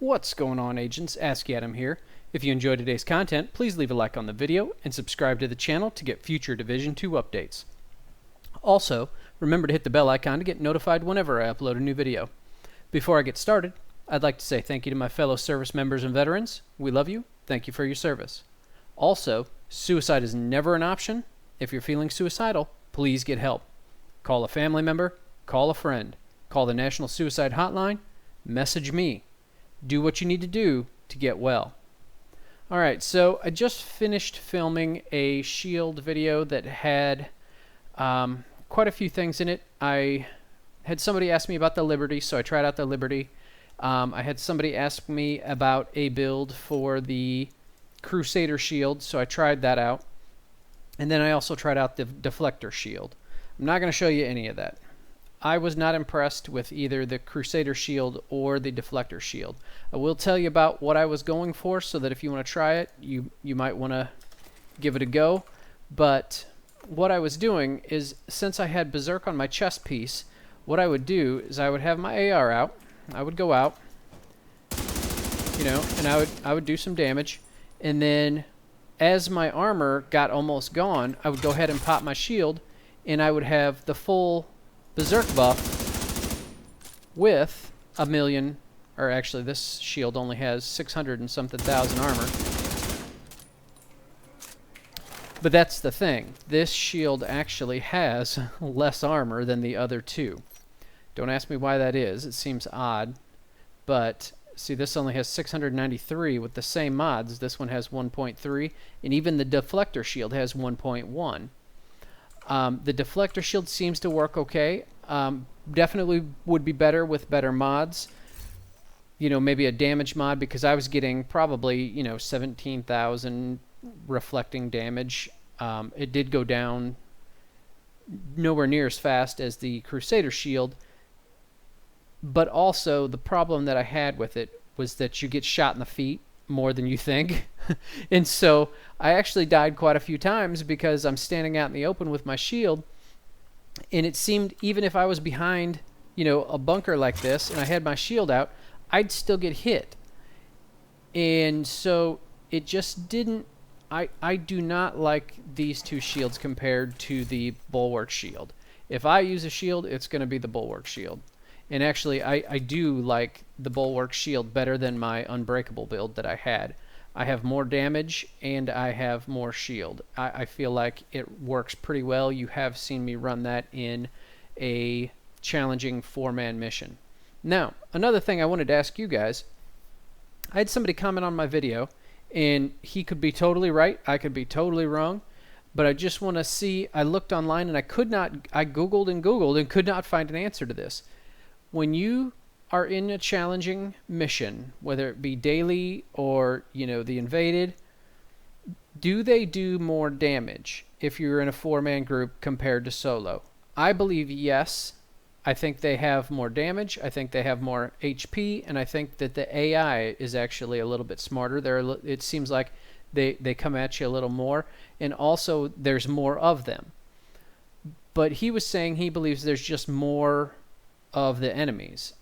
What's going on, agents? Ask Adam here. If you enjoyed today's content, please leave a like on the video and subscribe to the channel to get future Division 2 updates. Also, remember to hit the bell icon to get notified whenever I upload a new video. Before I get started, I'd like to say thank you to my fellow service members and veterans. We love you. Thank you for your service. Also, suicide is never an option. If you're feeling suicidal, please get help. Call a family member, call a friend, call the National Suicide Hotline, message me. Do what you need to do to get well. Alright, so I just finished filming a Shield video that had quite a few things in it. I had somebody ask me about the Liberty, so I tried out the Liberty. I had somebody ask me about a build for the Crusader Shield, so I tried that out. And then I also tried out the Deflector Shield. I'm not going to show you any of that. I was not impressed with either the Crusader Shield or the Deflector Shield. I will tell you about what I was going for so that if you want to try it, you might want to give it a go. But what I was doing is, since I had Berserk on my chest piece, what I would do is I would have my AR out. I would go out, you know, and I would do some damage. And then as my armor got almost gone, I would go ahead and pop my shield, and I would have the full Berserk buff with a million, or actually this shield only has 600 and something thousand armor. But that's the thing. This shield actually has less armor than the other two. Don't ask me why that is. It seems odd. But see, this only has 693 with the same mods. This one has 1.3, and even the Deflector Shield has 1.1. The Deflector Shield seems to work okay. Definitely would be better with better mods. You know, maybe a damage mod, because I was getting probably, you know, 17,000 reflecting damage. It did go down nowhere near as fast as the Crusader Shield. But also, the problem that I had with it was that you get shot in the feet more than you think. And so I actually died quite a few times because I'm standing out in the open with my shield, and it seemed even if I was behind, you know, a bunker like this and I had my shield out, I'd still get hit. And so it just didn't, I do not like these two shields compared to the Bulwark Shield. If I use a shield, it's going to be the Bulwark Shield. And actually, I do like the Bulwark Shield better than my Unbreakable build that I had. I have more damage, and I have more shield. I feel like it works pretty well. You have seen me run that in a challenging 4-man mission. Now, another thing I wanted to ask you guys. I had somebody comment on my video, and he could be totally right. I could be totally wrong. But I just want to see. I looked online, and I Googled and Googled and could not find an answer to this. When you are in a challenging mission, whether it be daily or, you know, the invaded, do they do more damage if you're in a 4-man group compared to solo? I believe yes. I think they have more damage. I think they have more HP, and I think that the AI is actually a little bit smarter. It seems like they come at you a little more, and also there's more of them. But he was saying he believes there's just more of the enemies,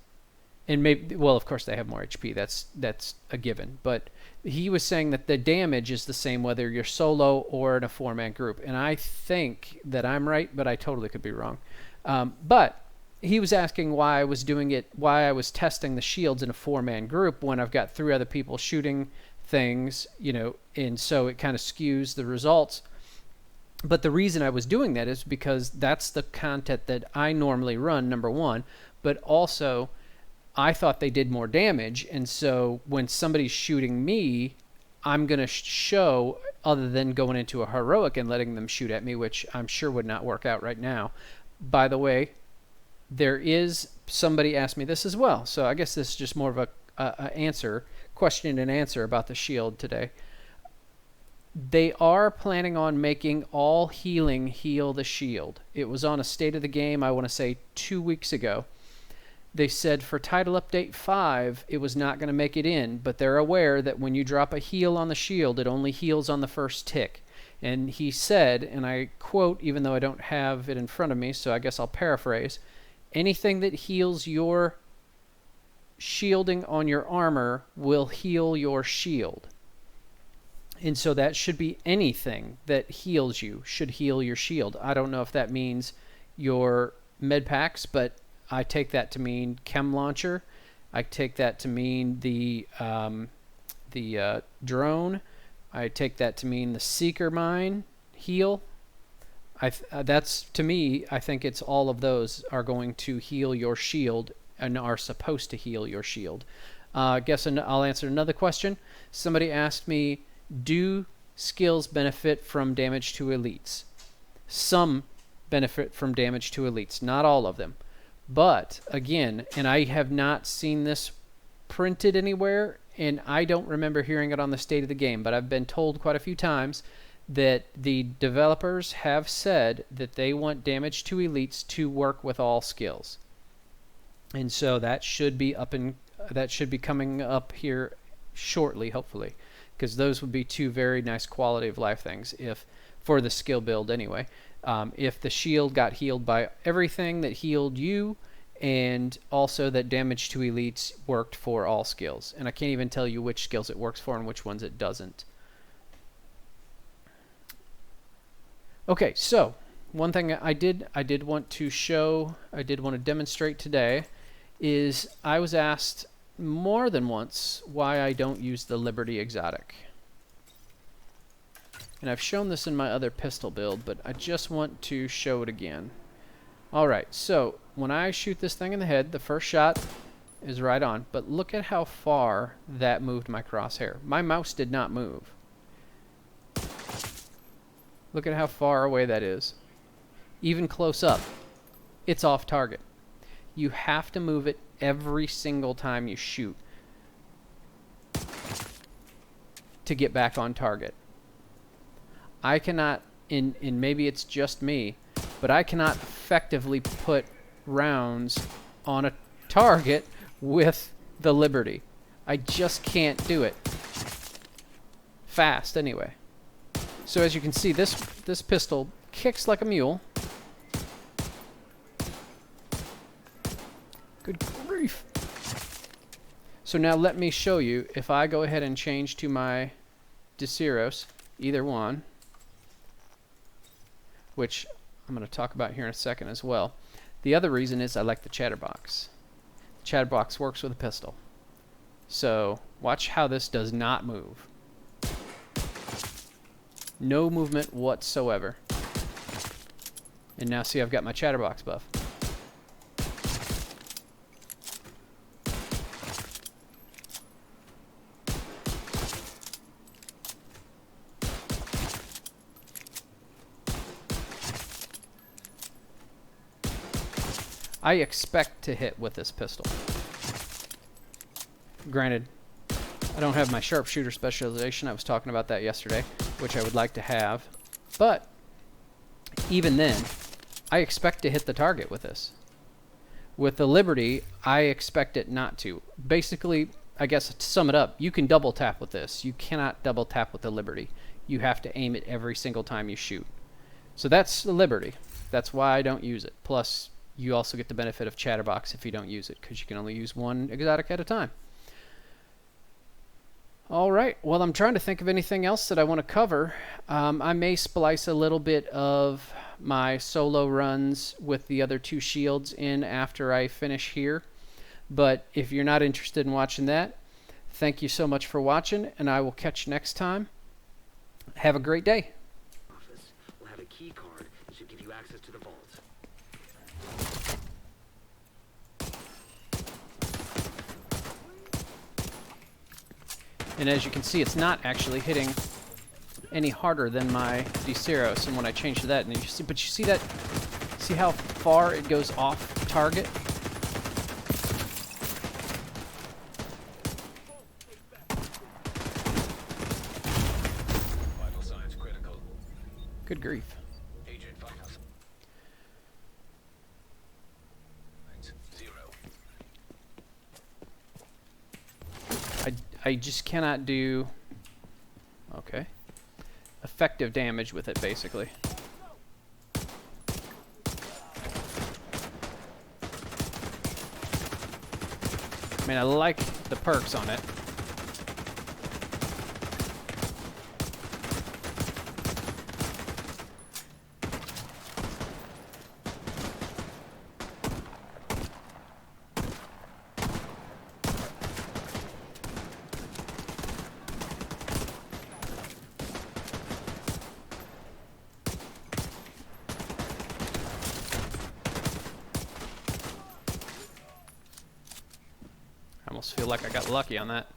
and maybe, well, of course they have more HP, that's a given, but he was saying that the damage is the same whether you're solo or in a 4-man group, and I think that I'm right, but I totally could be wrong. But he was asking why I was doing it, why I was testing the shields in a 4-man group when I've got 3 other people shooting things, you know, and so it kind of skews the results. But the reason I was doing that is because that's the content that I normally run, number one. But also, I thought they did more damage. And so when somebody's shooting me, I'm going to show, other than going into a heroic and letting them shoot at me, which I'm sure would not work out right now. By the way, there is, somebody asked me this as well. So I guess this is just more of a question and answer about the shield today. They are planning on making all healing heal the shield. It was on a State of the Game, I want to say 2 weeks ago. They said for Title Update 5, it was not going to make it in, but they're aware that when you drop a heal on the shield, it only heals on the first tick. And he said, and I quote, even though I don't have it in front of me, so I guess I'll paraphrase, anything that heals your shielding on your armor will heal your shield. And so that should be anything that heals you should heal your shield. I don't know if that means your med packs, but I take that to mean chem launcher. I take that to mean the drone. I take that to mean the seeker mine heal. That's, to me, I think it's all of those are going to heal your shield and are supposed to heal your shield. I guess I'll answer another question. Somebody asked me, do skills benefit from damage to elites? Some benefit from damage to elites, not all of them. But, again, and I have not seen this printed anywhere, and I don't remember hearing it on the State of the Game, but I've been told quite a few times that the developers have said that they want damage to elites to work with all skills. And so that should be coming up here shortly, hopefully, because those would be two very nice quality of life things if for the skill build anyway. If the shield got healed by everything that healed you, and also that damage to elites worked for all skills. And I can't even tell you which skills it works for and which ones it doesn't. Okay, so one thing I did want to demonstrate today is I was asked more than once why I don't use the Liberty exotic. And I've shown this in my other pistol build, but I just want to show it again. Alright, so when I shoot this thing in the head, the first shot is right on, but look at how far that moved my crosshair. My mouse did not move. Look at how far away that is. Even close up, it's off target. You have to move it every single time you shoot to get back on target. I cannot, and maybe it's just me, but I cannot effectively put rounds on a target with the Liberty. I just can't do it. Fast, anyway. So as you can see, this pistol kicks like a mule. Good grief. So now let me show you, if I go ahead and change to my Deciros, either one, which I'm going to talk about here in a second as well. The other reason is I like the chatterbox. The chatterbox works with a pistol. So watch how this does not move. No movement whatsoever. And now see, I've got my chatterbox buff. I expect to hit with this pistol. Granted, I don't have my sharpshooter specialization. I was talking about that yesterday, which I would like to have. But even then, I expect to hit the target with this. With the Liberty, I expect it not to. Basically, I guess to sum it up, you can double tap with this. You cannot double tap with the Liberty. You have to aim it every single time you shoot. So that's the Liberty. That's why I don't use it. Plus, you also get the benefit of chatterbox if you don't use it, because you can only use one exotic at a time. Alright, well, I'm trying to think of anything else that I want to cover. I may splice a little bit of my solo runs with the other two shields in after I finish here. But if you're not interested in watching that, thank you so much for watching, and I will catch you next time. Have a great day. We'll have a key card that should give you access to the vault. And as you can see, it's not actually hitting any harder than my Deciros. And when I change to that, and you see, but you see that? See how far it goes off target? Vital signs critical. Good grief. Agent vital. Zero. I just cannot do, okay, effective damage with it, basically. I mean, I like the perks on it. I almost feel like I got lucky on that.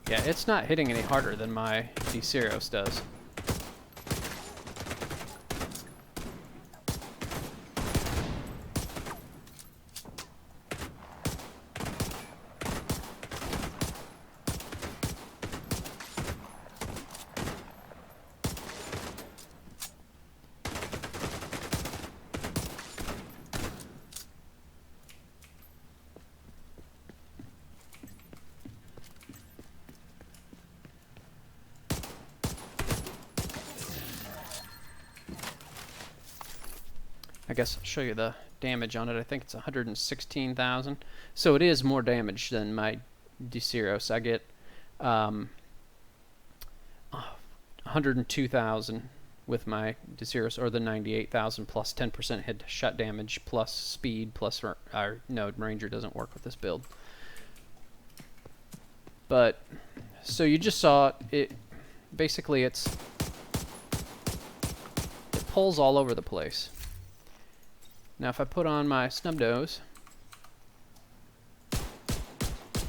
Yeah, it's not hitting any harder than my D-Ceros does. I guess I'll show you the damage on it. I think it's 116,000. So it is more damage than my D-Ceros. I get 102,000 with my D-Ceros, or the 98,000 plus 10% headshot damage plus speed plus no, Ranger doesn't work with this build. But so you just saw it. Basically, it pulls all over the place. Now if I put on my snub nose,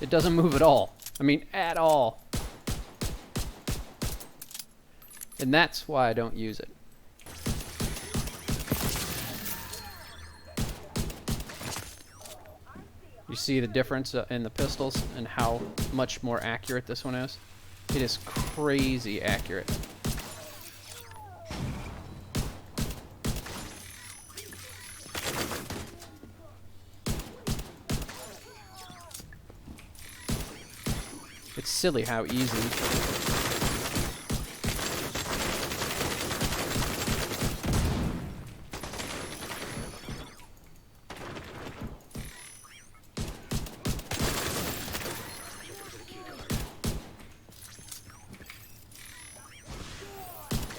it doesn't move at all. I mean, at all. And that's why I don't use it. You see the difference in the pistols and how much more accurate this one is? It is crazy accurate. It's silly how easy.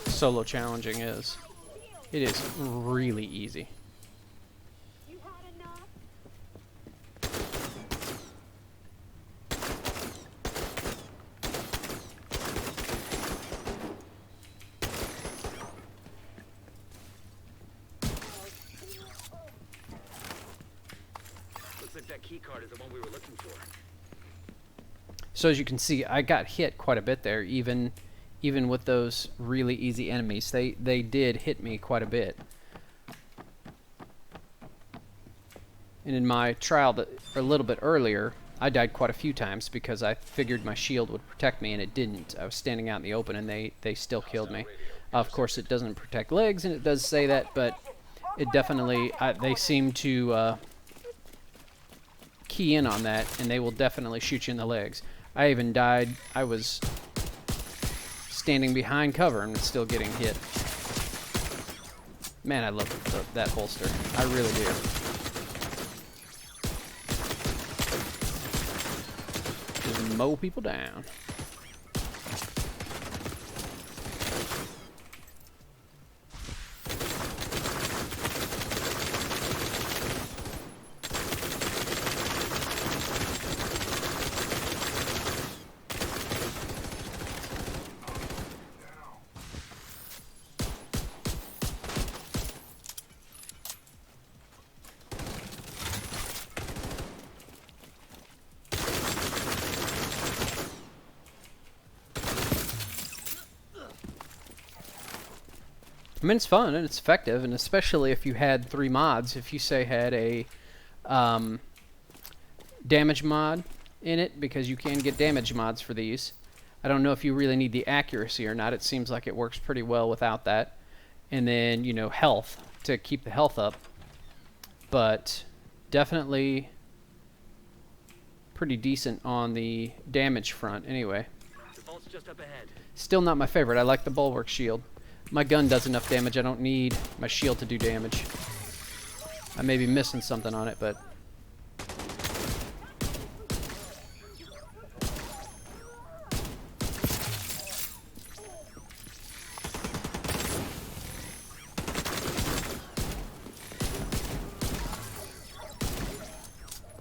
Solo challenging is. It is really easy. That key card is the one we were looking for. So as you can see, I got hit quite a bit there, even with those really easy enemies. They did hit me quite a bit. And in my trial a little bit earlier, I died quite a few times because I figured my shield would protect me, and it didn't. I was standing out in the open, and they still killed me. Of course, it doesn't protect legs, and it does say that, but it definitely, they seem to key in on that, and they will definitely shoot you in the legs. I even died. I was standing behind cover and still getting hit. Man, I love that holster. I really do. Just mow people down. I mean, it's fun and it's effective, and especially if you had 3 mods. If you say had a damage mod in it, because you can get damage mods for these. I don't know if you really need the accuracy or not. It seems like it works pretty well without that. And then, you know, health, to keep the health up. But definitely pretty decent on the damage front anyway. The vault's just up ahead. Still not my favorite. I like the Bulwark Shield. My gun does enough damage. I don't need my shield to do damage. I may be missing something on it, but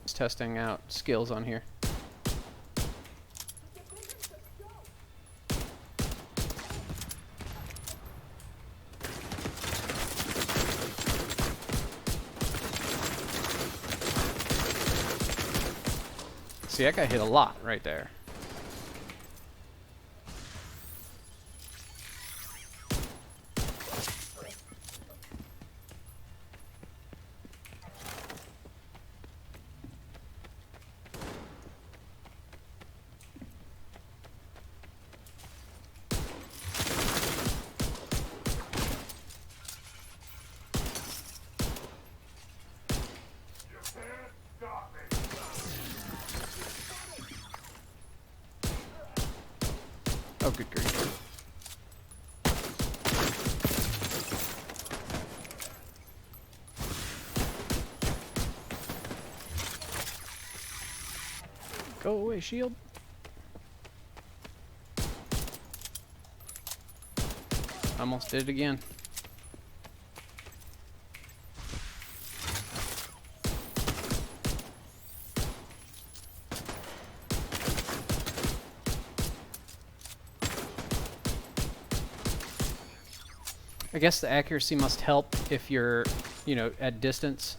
Just testing out skills on here. See, that guy hit a lot right there. Oh, good grief. Go away, shield. Almost did it again. I guess the accuracy must help if you're, you know, at distance.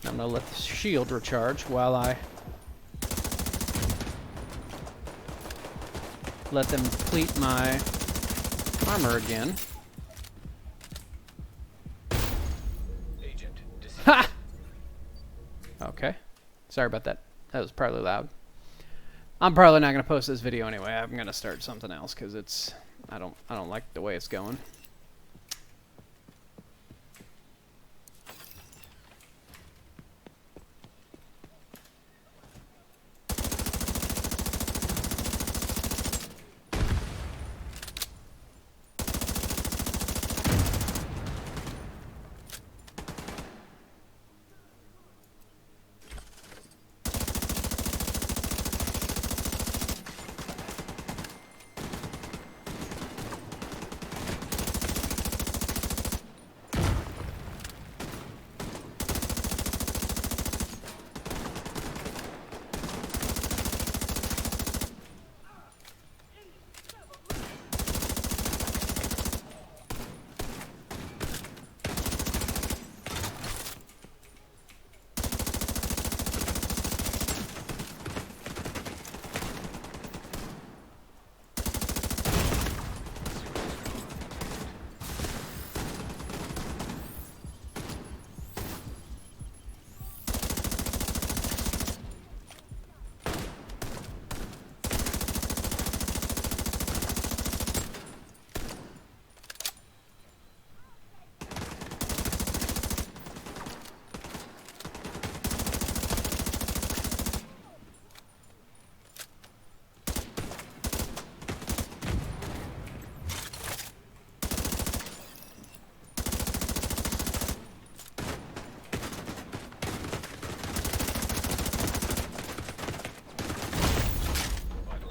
I'm gonna let the shield recharge while I let them deplete my armor again. Ha! Okay. Sorry about that. That was probably loud. I'm probably not gonna post this video anyway. I'm gonna start something else because it's I don't like the way it's going.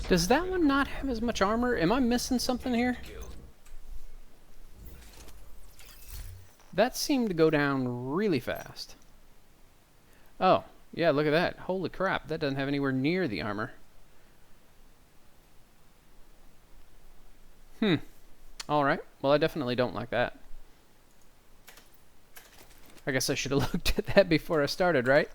Does that one not have as much armor? Am I missing something here? That seemed to go down really fast. Oh, Yeah, look at that. Holy crap, that doesn't have anywhere near the armor. Alright, well I definitely don't like that. I guess I should have looked at that before I started, right?